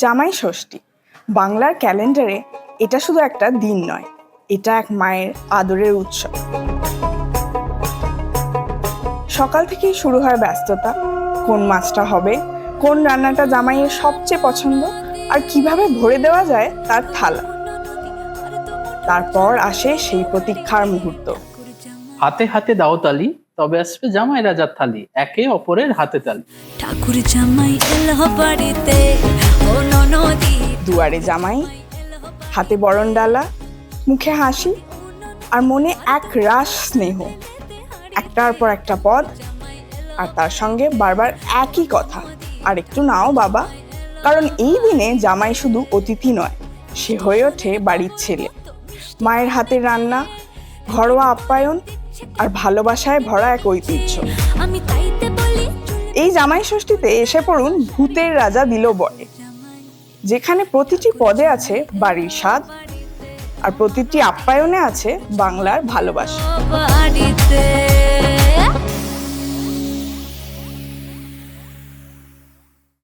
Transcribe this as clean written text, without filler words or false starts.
জামাই ষষ্ঠী বাংলার ক্যালেন্ডারে এটা শুধু একটা দিন নয়, এটা এক মায়ের আদরের উৎসব। সকাল থেকেই শুরু হয় ব্যস্ততা। কোন মাছটা হবে, কোন রান্নাটা জামাইয়ের সবচেয়ে পছন্দ, আর কিভাবে ভরে দেওয়া যায় তার থালা। তারপর আসে সেই প্রতীক্ষার মুহূর্ত। হাতে হাতে দাও তালি, তবে আসবে জামাই রাজার থালি, একে অপরের হাতে তালি। ঠাকুর জামাই এলো বাড়িতে, ও ননদি দুয়ারে জামাই, হাতে বরণ ডালা, মুখে হাসি, আর মনে এক রাশ স্নেহ। একটার পর একটা পদ, আর তার সঙ্গে বারবার একই কথা, আর একটু নাও বাবা। কারণ এই দিনে জামাই শুধু অতিথি নয়, সে হয়ে ওঠে বাড়ির ছেলে। মায়ের হাতের রান্না, ঘরোয়া আপ্যায়ন আর ভালোবাসায় ভরা এক ঐতিহ্য। আমি তাইতে বলি এই জামাই ষষ্ঠীতে এসে পড়ুন ভূতের রাজা দিল বরে, যেখানে প্রতিটি পদে আছে বাড়ির স্বাদ, আর প্রতিটি আপ্যায়নে আছে বাংলার ভালোবাসা। বাড়িতে